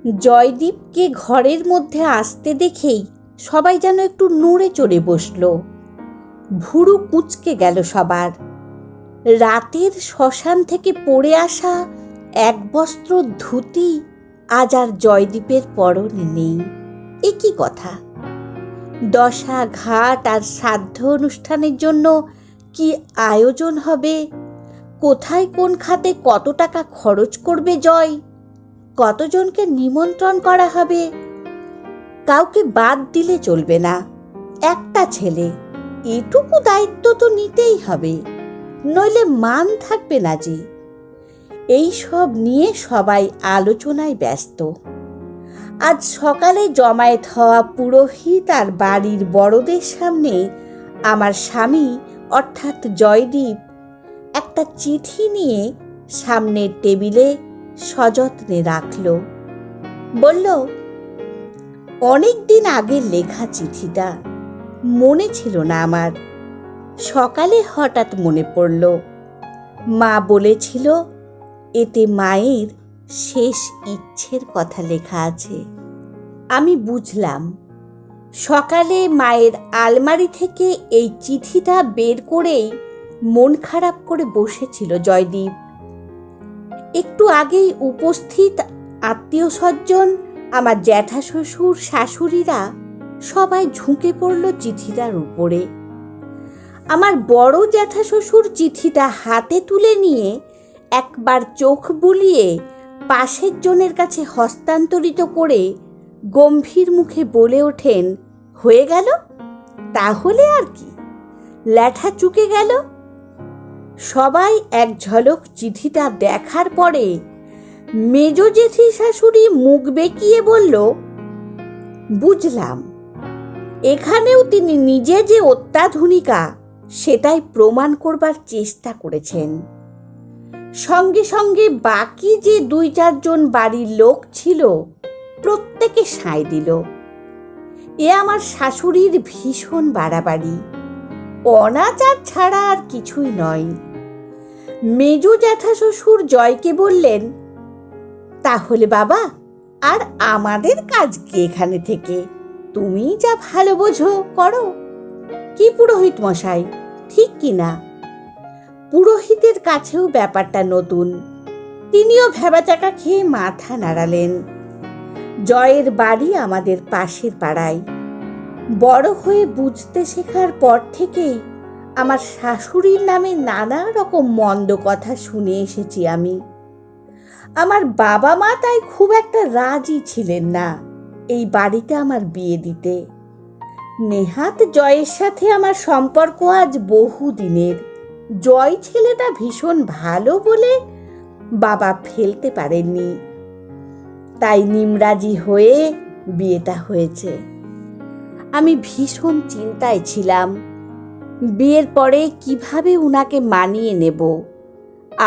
জয়দীপকে ঘরের মধ্যে আসতে দেখেই সবাই যেন একটু নড়ে চড়ে বসল। ভুরু কুঁচকে গেল সবার। রাতের শ্মশান থেকে পড়ে আসা এক বস্ত্র ধুতি আজ আর জয়দীপের পরনে নেই। এ কি কথা! দশা ঘাট আর শ্রাদ্ধ অনুষ্ঠানের জন্য কি আয়োজন হবে, কোথায় কোন খাতে কত টাকা খরচ করবে জয়, কতজনকে নিমন্ত্রণ করা হবে, কাউকে বাদ দিলে চলবে না। একটা ছেলে, এটুকু দায়িত্ব তো নিতেই হবে, নইলে মান থাকবে না যে। এই সব নিয়ে সবাই আলোচনায় ব্যস্ত। আজ সকালে জমায়েত হওয়া পুরোহিত আর বাড়ির বড়দের সামনে আমার স্বামী অর্থাৎ জয়দীপ একটা চিঠি নিয়ে সামনের টেবিলে সযত্নে রাখল। বলল, অনেক দিন আগের লেখা চিঠিটা, মনে ছিল না আমার। সকালে হঠাৎ মনে পড়ল। মা বলেছিল এতে মায়ের শেষ ইচ্ছের কথা লেখা আছে। আমি বুঝলাম। সকালে মায়ের আলমারি থেকে এই চিঠিটা বের করেই মন খারাপ করে বসেছিল জয়দীপ। একটু আগেই উপস্থিত আত্মীয় স্বজন, আমার জ্যাঠা শ্বশুর শাশুড়িরা সবাই ঝুঁকে পড়ল চিঠিটার উপরে। আমার বড় জ্যাঠা শ্বশুর চিঠিটা হাতে তুলে নিয়ে একবার চোখ বুলিয়ে পাশের জনের কাছে হস্তান্তরিত করে গম্ভীর মুখে বলে ওঠেন, হয়ে গেল, তাহলে আর কি, ল্যাঠা চুকে গেল। সবাই এক ঝলক চিঠিটা দেখার পরে মেজ জেঠি শাশুড়ি মুখ বেঁকিয়ে বলল, বুঝলাম, এখানেও তিনি নিজে যে অত্যাধুনিকা সেটাই প্রমাণ করবার চেষ্টা করেছেন। সঙ্গে সঙ্গে বাকি যে 2-4 বাড়ির লোক ছিল প্রত্যেকে সায় দিল। এ আমার শাশুড়ির ভীষণ বাড়াবাড়ি, অনাচার ছাড়া আর কিছুই নয়। মেজ জ্যাঠা শ্বশুর জয়কে বললেন, তাহলে বাবা আর আমাদের কাজ কি এখানে থেকে, তুমি যা ভালো বোঝো করো। কি পুরোহিত মশাই, ঠিক কি না? পুরোহিতের কাছেও ব্যাপারটা নতুন। তিনিও ভেবাচাকা খেয়ে মাথা নাড়ালেন। জয়ের বাড়ি আমাদের পাশের পাড়ায়। বড় হয়ে বুঝতে শেখার পর থেকেই আমার শাশুড়ির নামে নানা রকম মন্দ কথা শুনে এসেছি আমি। আমার বাবা মা তাই খুব একটা রাজি ছিলেন না এই বাড়িতে আমার বিয়ে দিতে। নেহাত জয়ের সাথে আমার সম্পর্ক আজ বহু দিনের। জয় ছেলেটা ভীষণ ভালো বলে বাবা ফেলতে পারেননি, তাই নিমরাজি হয়ে বিয়েটা হয়েছে। আমি ভীষণ চিন্তায় ছিলাম, বিয়ের পরে কিভাবে উনাকে মানিয়ে নেব।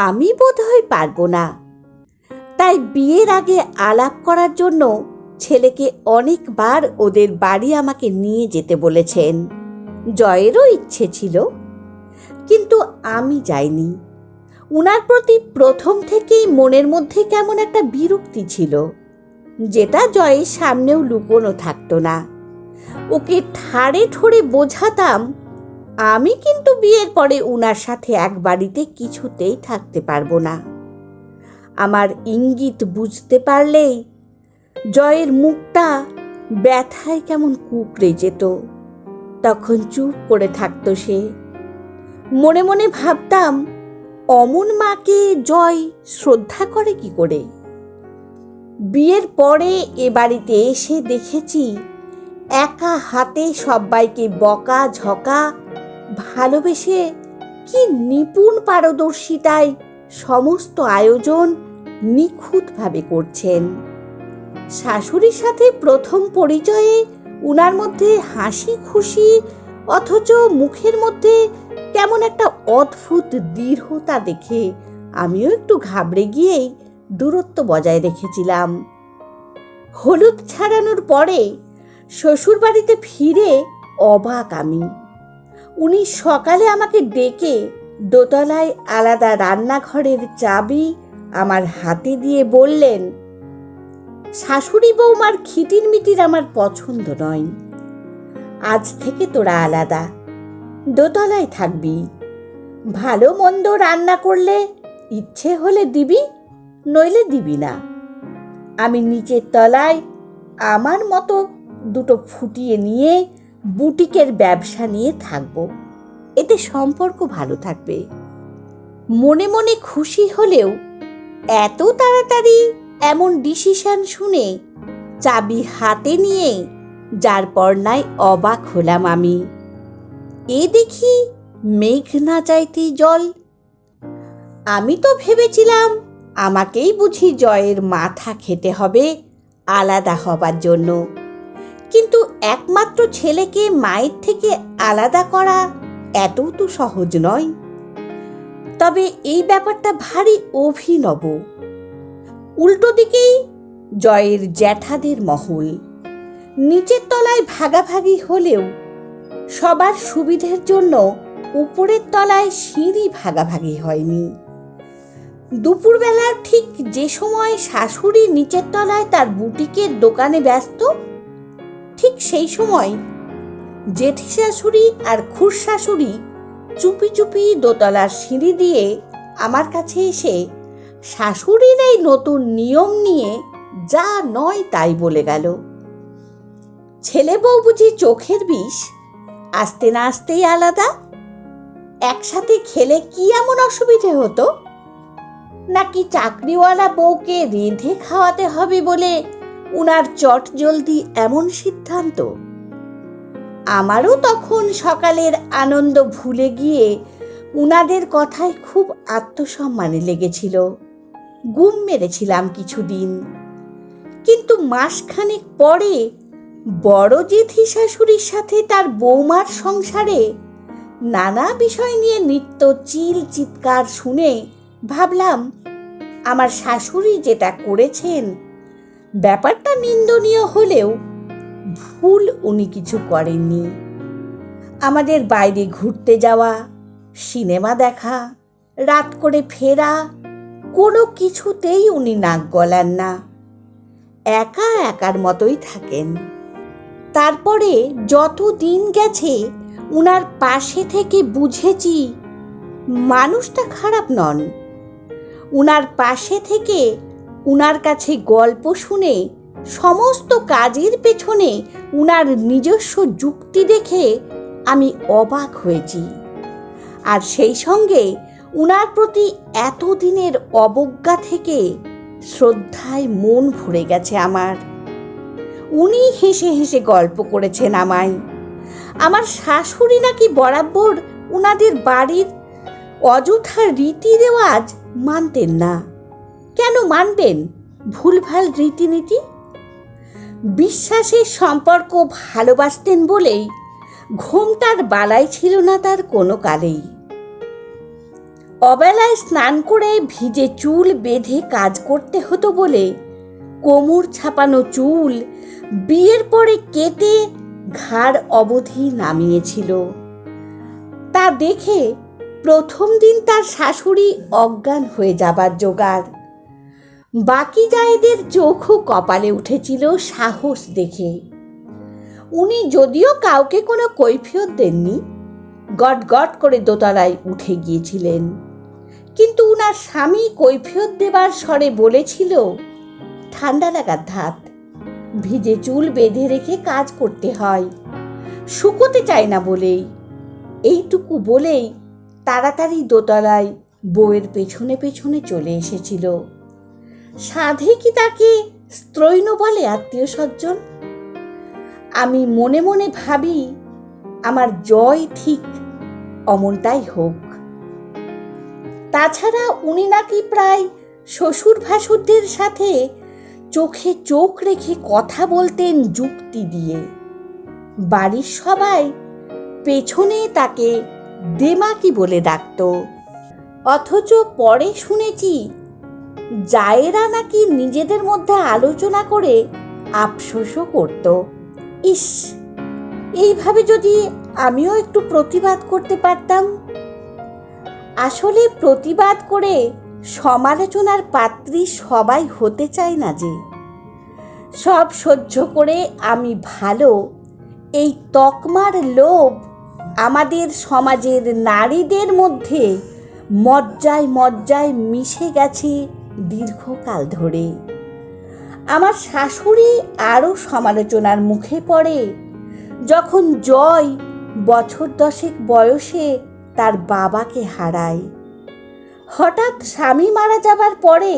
আমি বোধহয় পারবো না। তাই বিয়ের আগে আলাপ করার জন্য ছেলেকে অনেকবার ওদের বাড়ি আমাকে নিয়ে যেতে বলেছেন। জয়েরও ইচ্ছে ছিল, কিন্তু আমি যাইনি। উনার প্রতি প্রথম থেকেই মনের মধ্যে কেমন একটা বিরক্তি ছিল, যেটা জয়ের সামনেও লুকোনো থাকতো না। ওকে ঠাড়ে ঠোড়ে বোঝাতাম, আমি কিন্তু বিয়ের পরে উনার সাথে এক বাড়িতে কিছুতেই থাকতে পারবো না। আমার ইঙ্গিত বুঝতে পারলেই জয়ের মুখটা ব্যথায় কেমন কুঁকড়ে যেত। তখন চুপ করে থাকতো সে। মনে মনে ভাবতাম, অমন মাকে জয় শ্রদ্ধা করে কি করে? বিয়ের পরে এ বাড়িতে এসে দেখেছি একা হাতে সবাইকে বকা ঝকা ভালোবেসে কি নিপুণ পারদর্শিতায় সমস্ত আয়োজন নিখুঁতভাবে করছেন। শাশুড়ির সাথে প্রথম পরিচয়ে উনার মধ্যে হাসি খুশি, অথচ মুখের মধ্যে কেমন একটা অদ্ভুত দৃঢ়তা দেখে আমিও একটু ঘাবড়ে গিয়েই দূরত্ব বজায় রেখেছিলাম। হলুদ ছাড়ানোর পরে শ্বশুর বাড়িতে ফিরে অবাক আমি। উনি সকালে আমাকে ডেকে দোতলায় আলাদা রান্নাঘরের চাবি আমার হাতে দিয়ে বললেন, শাশুড়ি বৌমার খিটির মিটির আমার পছন্দ নয়। আজ থেকে তোরা আলাদা, দোতলায় থাকবি। ভালো মন্দ রান্না করলে ইচ্ছে হলে দিবি, নইলে দিবি না। আমি নিচের তলায় আমার মতো দুটো ফুটিয়ে নিয়ে বুটিকের ব্যবসা নিয়ে থাকবো। এতে সম্পর্ক ভালো থাকবে। মনে মনে খুশি হলেও এত তাড়াতাড়ি এমন ডিসিশন শুনে চাবি হাতে নিয়ে যার পর নাই অবাক হলাম আমি। এ দেখি মেঘ না চাইতেই জল। আমি তো ভেবেছিলাম আমাকেই বুঝি জয়ের মাথা খেতে হবে আলাদা হবার জন্য, কিন্তু একমাত্র ছেলেকে মায়ের থেকে আলাদা করা এত তো সহজ নয়। তবে এই ব্যাপারটা ভারী অভিনব। উল্টো দিকেই জয়ের জ্যাঠাদের মহল। নিচের তলায় ভাগাভাগি হলেও সবার সুবিধের জন্য উপরের তলায় সিঁড়ি ভাগাভাগি হয়নি। দুপুরবেলার ঠিক যে সময় শাশুড়ি নিচের তলায় তার বুটিকের দোকানে ব্যস্ত, ঠিক সেই সময় জেঠি শাশুড়ি আর খুড় শাশুড়ি চুপি চুপি দোতলার সিঁড়ি দিয়ে আমার কাছে এসে শাশুড়ির এই নতুন নিয়ম নিয়ে যা নয় তাই বলে গেল। ছেলে বউ বুঝি চোখের বিষ, আসতে না আসতেই আলাদা। একসাথে খেলে কি এমন অসুবিধে হতো? নাকি চাকরিওয়ালা বউকে রেঁধে খাওয়াতে হবে বলে উনার চট জলদি এমন সিদ্ধান্ত? আমারও তখন সকালের আনন্দ ভুলে গিয়ে উনাদের কথায় খুব আত্মসম্মানে লেগেছিল। গুম মেরেছিলাম কিছুদিন, কিন্তু মাসখানেক পরে বড় জেঠি শাশুড়ির সাথে তার বৌমার সংসারে নানা বিষয় নিয়ে নিত্য চিল চিৎকার শুনে ভাবলাম আমার শাশুড়ি যেটা করেছেন ব্যাপারটা নিন্দনীয় হলেও ভুল উনি কিছু করেননি। আমাদের বাইরে ঘুরতে যাওয়া, সিনেমা দেখা, রাত করে ফেরা, কোনো কিছুতেই উনি নাক গলান না। একা একার মতোই থাকেন। তারপরে যত দিন গেছে উনার পাশে থেকে বুঝেছি মানুষটা খারাপ নন। উনার পাশে থেকে উনার কাছে গল্প শুনে সমস্ত কাজের পেছনে উনার নিজস্ব যুক্তি দেখে আমি অবাক হয়েছি। আর সেই সঙ্গে উনার প্রতি এতদিনের অবজ্ঞা থেকে শ্রদ্ধায় মন ভরে গেছে আমার। উনি হেসে হেসে গল্প করেছেন আমায়। আমার শাশুড়ি নাকি বরাবর উনাদের বাড়ির অযথা রীতি রেওয়াজ মানতেন না। কেন মানবেন ভুলভাল রীতিনীতি? বিশ্বাসের সম্পর্ক ভালোবাসতেন বলেই ঘোমটার বালাই ছিল না তার কোনো কালেই। অবেলায় স্নান করে ভিজে চুল বেঁধে কাজ করতে হতো বলে কোমর ছাপানো চুল বিয়ের পরে কেটে ঘাড় অবধি নামিয়েছিল। তা দেখে প্রথম দিন তার শাশুড়ি অজ্ঞান হয়ে যাবার জোগাড়। বাকি জায়েদের চোখও কপালে উঠেছিল সাহস দেখে। উনি যদিও কাউকে কোনো কৈফিয়ত দেননি, গট গট করে দোতলায় উঠে গিয়েছিলেন, কিন্তু উনার স্বামী কৈফিয়ত দেবার স্বরে বলেছিল, ঠান্ডা লাগার ধাত, ভিজে চুল বেঁধে রেখে কাজ করতে হয়, শুকোতে চায় না বলেই। এইটুকু বলেই তাড়াতাড়ি দোতলায় বউয়ের পেছনে পেছনে চলে এসেছিল। সাধে কি তাকে স্ত্রৈণ বলে আত্মীয় স্বজন? আমি মনে মনে ভাবি আমার জয় ঠিক অমনটাই হোক। তাছাড়া উনি নাকি প্রায় শ্বশুর ভাসুরদের সাথে চোখে চোখ রেখে কথা বলতেন যুক্তি দিয়ে। বাড়ির সবাই পেছনে তাকে দেমাকি বলে ডাকত। অথচ পরে শুনেছি জায়েরা নাকি নিজেদের মধ্যে আলোচনা করে আফসোসও করত, ইস, এইভাবে যদি আমিও একটু প্রতিবাদ করতে পারতাম। আসলে প্রতিবাদ করে সমালোচনার পাত্রী সবাই হতে চায় না যে। সব সহ্য করে আমি ভালো, এই তকমার লোভ আমাদের সমাজের নারীদের মধ্যে মজ্জায় মজ্জায় মিশে গেছে দীর্ঘকাল ধরে। আমার শাশুড়ি আরও সমালোচনার মুখে পড়ে যখন জয় বছর 10 বয়সে তার বাবাকে হারায়। হঠাৎ স্বামী মারা যাবার পরে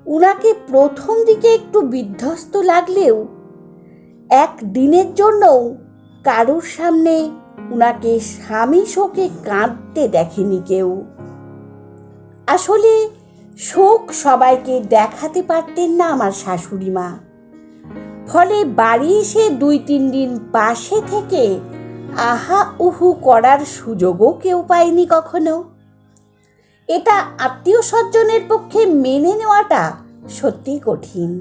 উনাকে প্রথম দিকে একটু বিধ্বস্ত লাগলেও একদিনের জন্যও কারোর সামনে উনাকে স্বামী শোকে কাঁদতে দেখেনি কেউ। আসলে শোক সবাইকে দেখাতে পারতেন না আমার শাশুড়ি মা, ফলে বাড়ি এসে 2-3 দিন পাশে থেকে আহা উহু করার সুযোগও কেউ পায়নি কখনো। এটা আত্মীয় স্বজনের পক্ষে মেনে নেওয়াটা সত্যি কঠিন।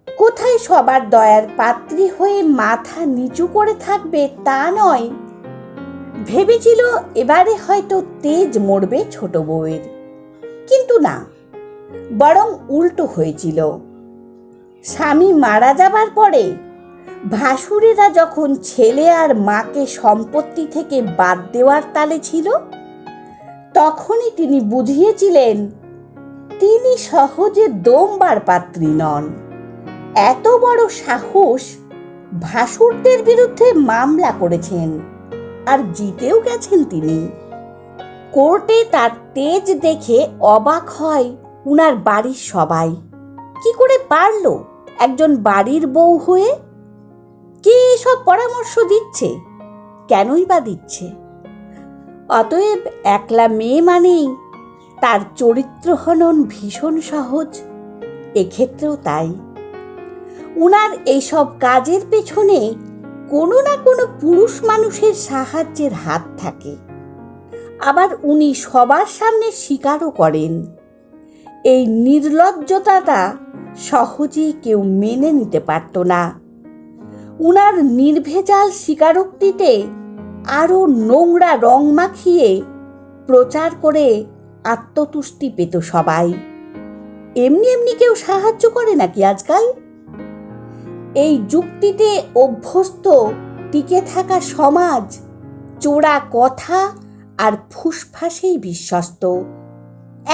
কোথায় সবার দয়ার পাত্রী হয়ে মাথা নিচু করে থাকবে তা নয়, ভেবেছিল এবারে হয়তো তেজ মরবে ছোট বউয়ের, কিন্তু না, বরং উল্টো হয়েছিল। স্বামী মারা যাবার পরে ভাসুরেরা যখন ছেলে আর মাকে সম্পত্তি থেকে বাদ দেওয়ার তালে ছিল, তখনই তিনি বুঝিয়েছিলেন তিনি সহজে দমবার পাত্রী নন। এত বড় সাহস, ভাসুরদের বিরুদ্ধে মামলা করেছেন আর জিতেও গেছেন তিনি। কোর্টে তার তেজ দেখে অবাক হয় উনার বাড়ির সবাই। কি করে পারল একজন বাড়ির বউ হয়ে? কে এসব পরামর্শ দিচ্ছে? কেনই বা দিচ্ছে? অতএব একলা মেয়ে মানেই তার চরিত্র হনন ভীষণ সহজ। এক্ষেত্রেও তাই। উনার এইসব কাজের পেছনে কোনো না কোনো পুরুষ মানুষের সাহায্যের হাত থাকে। আবার উনি সবার সামনে স্বীকারও করেন। এই নির্লজ্জতাটা সহজেই কেউ মেনে নিতে পারত না। উনার নির্ভেজাল স্বীকারোক্তিতে আরও নোংরা রং মাখিয়ে প্রচার করে আত্মতুষ্টি পেত সবাই। এমনি এমনি কেউ সাহায্য করে নাকি আজকাল? এই যুক্তিতে অভ্যস্ত টিকে থাকা সমাজ চোরা কথা আর ফুসফাসেই বিশ্বস্ত।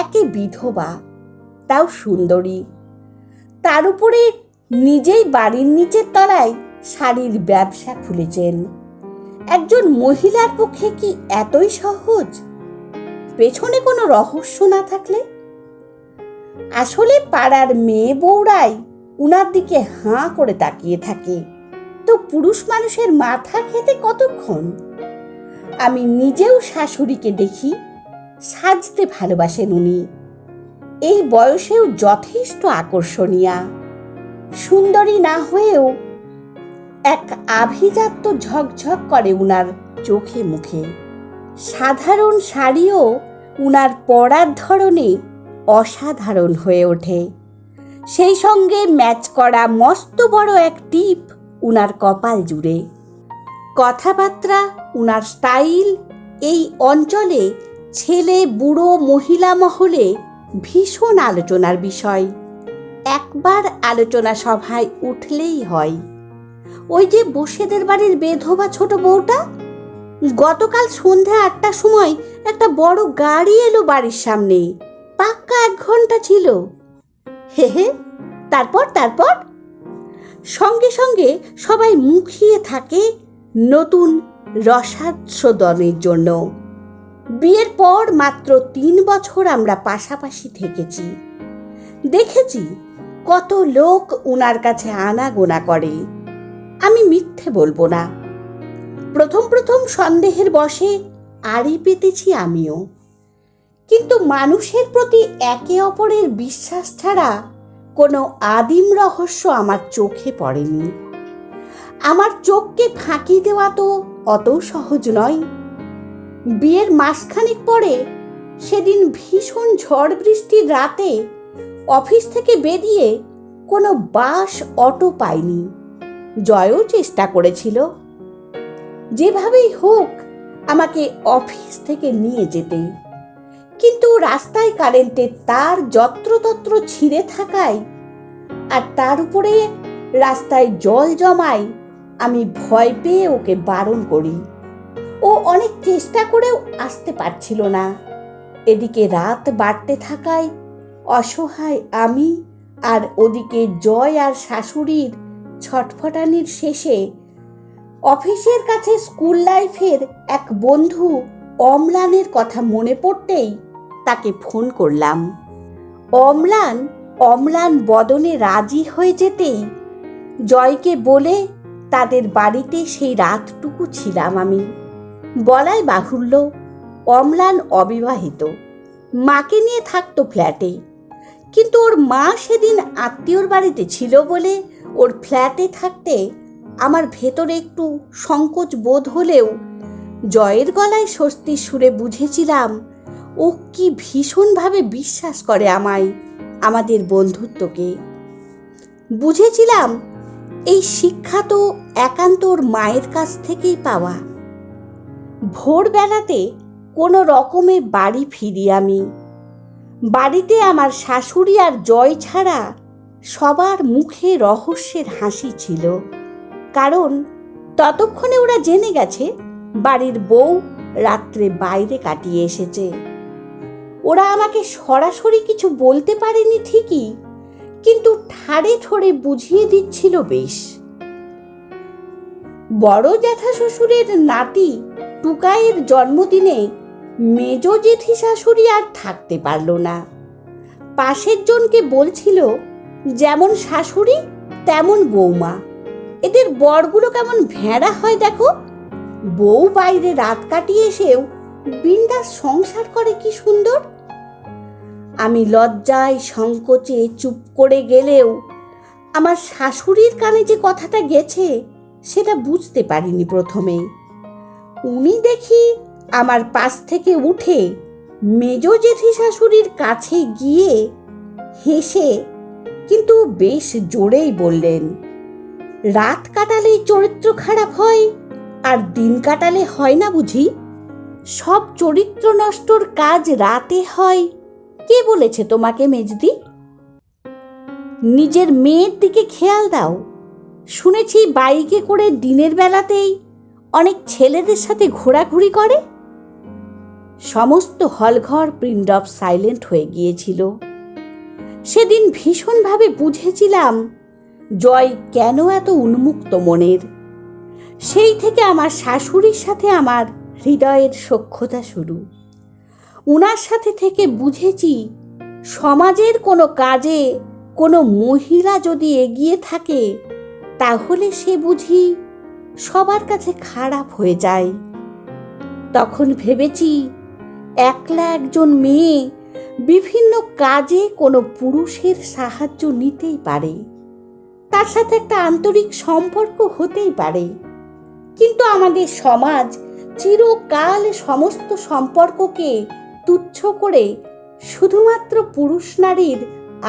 একে বিধবা, তাও সুন্দরী, তার উপরে নিজেই বাড়ির নিচের তলায় শাড়ির ব্যবসা খুলেছেন। একজন মহিলার পক্ষে কি এতই সহজ? পেছনে কোনো রহস্য না থাকলে? আসলে পাড়ার মেয়ে বউরাই উনার দিকে হাঁ করে তাকিয়ে থাকে, তো পুরুষ মানুষের মাথা খেতে কতক্ষণ? আমি নিজেও শাশুড়িকে দেখি, সাজতে ভালোবাসেন উনি। এই বয়সেও যথেষ্ট আকর্ষণীয়া। সুন্দরী না হয়েও এক আভিজাত্য ঝকঝক করে উনার চোখে মুখে। সাধারণ শাড়িও উনার পরার ধরনে অসাধারণ হয়ে ওঠে। সেই সঙ্গে ম্যাচ করা মস্ত বড় এক টিপ উনার কপাল জুড়ে। কথাবার্তা, উনার স্টাইল এই অঞ্চলে ছেলে বুড়ো মহিলা মহলে ভীষণ আলোচনার বিষয়। একবার আলোচনা সভায় উঠলেই হয়। ওই যে বসেদের বাড়ির বেধবা ছোট বউটা, গতকাল সন্ধ্যা 8টার সময় একটা বড় গাড়ি এলো বাড়ির সামনে, পাক্কা 1 ঘন্টা ছিল। হে হে, তারপর সঙ্গে সঙ্গে সবাই মুখিয়ে থাকে নতুন রসাস্বাদনের জন্য। বিয়ের পর মাত্র 3 বছর আমরা পাশাপাশি থেকেছি, দেখেছি কত লোক উনার কাছে আনাগোনা করে। আমি মিথ্যে বলবো না, প্রথম সন্দেহের বশে আড়ি পেতেছি আমিও। কিন্তু মানুষের প্রতি একে অপরের বিশ্বাস ছাড়া কোনো আদিম রহস্য আমার চোখে পড়েনি। আমার চোখকে ফাঁকি দেওয়া তো অত সহজ নয়। বিয়ের মাসখানেক পরে সেদিন ভীষণ ঝড় বৃষ্টির রাতে অফিস থেকে বেরিয়ে কোনো বাস অটো পাইনি। জয়ও চেষ্টা করেছিল যেভাবেই হোক আমাকে অফিস থেকে নিয়ে যেতে, কিন্তু রাস্তায় কারেন্টের তার যত্রতত্র ছিঁড়ে থাকায় আর তার উপরে রাস্তায় জল জমায়। আমি ভয় পেয়ে ওকে বারণ করি। ও অনেক চেষ্টা করেও আসতে পারছিল না। এদিকে রাত বাড়তে থাকায় অসহায় আমি, আর ওদিকে জয় আর শাশুড়ির ছটফটানির শেষে অফিসের কাছে স্কুল লাইফের এক বন্ধু অম্লানের কথা মনে পড়তেই তাকে ফোন করলাম। অম্লান বদনে রাজি হয়ে যেতেই জয়কে বলে তাদের বাড়িতে সেই রাতটুকু ছিলাম আমি। বলাই বাহুল্য, অম্লান অবিবাহিত, মাকে নিয়ে থাকতো ফ্ল্যাটে। কিন্তু ওর মা সেদিন আত্মীয়র বাড়িতে ছিল বলে ওর ফ্ল্যাটে থাকতে আমার ভেতরে একটু সংকোচ বোধ হলেও জয়ের গলায় স্বস্তির সুরে বুঝেছিলাম ও কি ভীষণভাবে বিশ্বাস করে আমায়, আমাদের বন্ধুত্বকে। বুঝেছিলাম এই শিক্ষা তো একান্ত ওর মায়ের কাছ থেকেই পাওয়া। ভোরবেলাতে কোনো রকমে বাড়ি ফিরি আমি। বাড়িতে আমার শাশুড়ি আর জয় ছাড়া সবার মুখে রহস্যের হাসি ছিল, কারণ ততক্ষণে ওরা জেনে গেছে বাড়ির বউ রাত্রে বাইরে কাটিয়ে এসেছে। ওরা আমাকে সরাসরি কিছু বলতে পারেনি ঠিকই, কিন্তু ঠাড়ে ঠোড়ে বুঝিয়ে দিচ্ছিল বেশ। বড় জ্যাঠা শ্বশুরের নাতি টুকাইয়ের জন্মদিনে মেজ জেঠি শাশুড়ি আর থাকতে পারল না। পাশের জনকে বলছিল, যেমন শাশুড়ি তেমন বৌমা, এদের বরগুলো কেমন ভেড়া হয় দেখো। বউ বাইরে রাত কাটিয়ে এসেও বিন্দাস সংসার করে, কি সুন্দর। আমি লজ্জায় সংকোচে চুপ করে গেলেও আমার শাশুড়ির কানে যে কথাটা গেছে সেটা বুঝতে পারিনি প্রথমে। উনি দেখি আমার পাশ থেকে উঠে মেজ জেঠি শাশুড়ির কাছে গিয়ে হেসে কিন্তু বেশ জোরেই বললেন, রাত কাটালেই চরিত্র খারাপ হয় আর দিন কাটালে হয় না বুঝি? সব চরিত্র নষ্টর কাজ রাতে হয়, কে বলেছে তোমাকে মেজদি? নিজের মেয়ের দিকে খেয়াল দাও। শুনেছি বাইকে করে দিনের বেলাতেই অনেক ছেলেদের সাথে ঘোরাঘুরি করে। সমস্ত হলঘর প্রিন্ট অফ সাইলেন্ট হয়ে গিয়েছিল। সেদিন ভীষণভাবে বুঝেছিলাম জয় কেন এত উন্মুক্ত মনের। সেই থেকে আমার শাশুড়ির সাথে আমার হৃদয়ের সখ্যতা শুরু। উনার সাথে থেকে বুঝেছি সমাজের কোনো কাজে কোনো মহিলা যদি এগিয়ে থাকে তাহলে সে বুঝি সবার কাছে খারাপ হয়ে যায়। তখন ভেবেছি একলা একজন মেয়ে বিভিন্ন কাজে কোনো পুরুষের সাহায্য নিতেই পারে, তার সাথে একটা আন্তরিক সম্পর্ক হতেই পারে। কিন্তু আমাদের সমাজ চিরকাল সমস্ত সম্পর্ককে তুচ্ছ করে শুধুমাত্র পুরুষ নারীর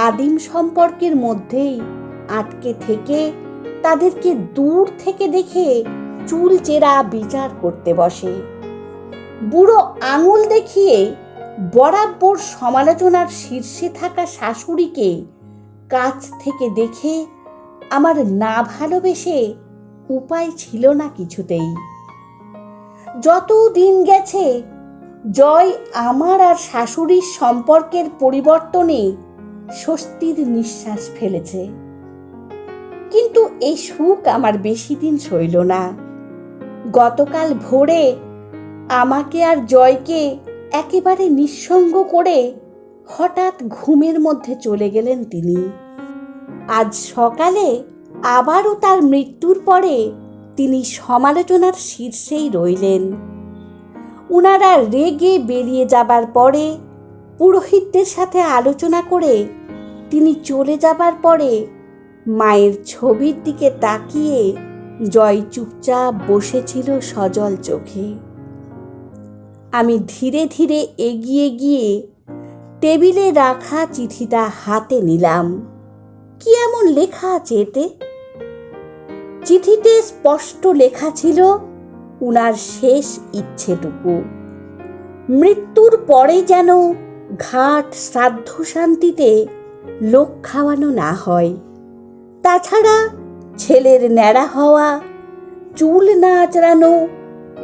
আদিম সম্পর্কের মধ্যেই আটকে থেকে তাদেরকে দূর থেকে দেখে চুলচেরা বিচার করতে বসে। বুড়ো আঙুল দেখিয়ে বরাবর সমালোচনার শীর্ষে থাকা শাশুড়িকে কাছ থেকে দেখে আমার না ভালোবেসে উপায় ছিল না কিছুতেই। যত দিন গেছে জয় আমার আর শাশুড়ির সম্পর্কের পরিবর্তনে স্বস্তির নিঃশ্বাস ফেলেছে। কিন্তু এই সুখ আমার বেশি দিন সইল না। গতকাল ভোরে আমাকে আর জয়কে একেবারে নিঃসঙ্গ করে হঠাৎ ঘুমের মধ্যে চলে গেলেন তিনি। আজ সকালে আবারও তার মৃত্যুর পরে তিনি সমালোচনার শীর্ষেই রইলেন। উনারা রেগে বেরিয়ে যাবার পরে পুরোহিতদের সাথে আলোচনা করে তিনি চলে যাবার পরে মায়ের ছবির দিকে তাকিয়ে জয় চুপচাপ বসেছিল সজল চোখে। আমি ধীরে ধীরে এগিয়ে গিয়ে টেবিলে রাখা চিঠিটা হাতে নিলাম। কি এমন লেখা আছে এতে? চিঠিতে স্পষ্ট লেখা ছিল উনার শেষ ইচ্ছেটুকু, মৃত্যুর পরে যেন ঘাট শ্রাদ্ধ শান্তিতে লোক খাওয়ানো না হয়। তাছাড়া ছেলের ন্যাড়া হওয়া, চুল না আঁচড়ানো,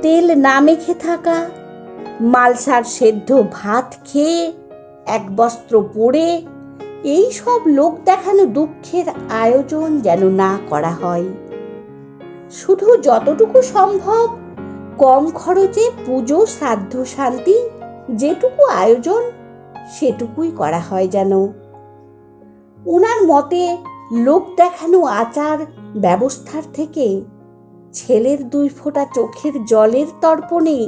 তেল না মেখে থাকা, মালসার সেদ্ধ ভাত খেয়ে এক বস্ত্র পরে এই সব লোক দেখানো দুঃখের আয়োজন যেন না করা হয়। শুধু যতটুকু সম্ভব কম খরচে পুজো, শ্রাদ্ধ, শান্তি যেটুকু আয়োজন সেটুকুই করা হয় যেন। ওনার মতে লোক দেখানো আচার ব্যবস্থার থেকে ছেলের 2 ফোঁটা চোখের জলের তর্পণে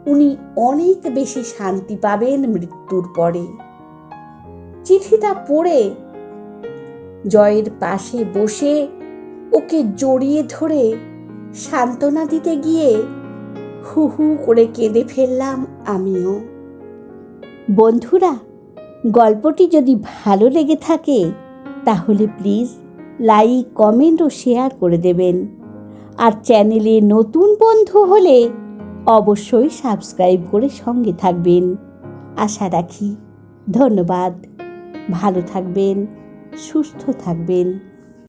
উনি অনেক বেশি শান্তি পাবেন মৃত্যুর পরে। চিঠিটা পড়ে জয়ের পাশে বসে ওকে জড়িয়ে ধরে সান্ত্বনা দিতে গিয়ে হু হু করে কেঁদে ফেললাম আমিও। বন্ধুরা, গল্পটি যদি ভালো লেগে থাকে তাহলে প্লিজ লাইক, কমেন্ট ও শেয়ার করে দেবেন। আর চ্যানেলে নতুন বন্ধু হলে অবশ্যই সাবস্ক্রাইব করে সঙ্গে থাকবেন আশা রাখি। ধন্যবাদ। ভালো থাকবেন, সুস্থ থাকবেন।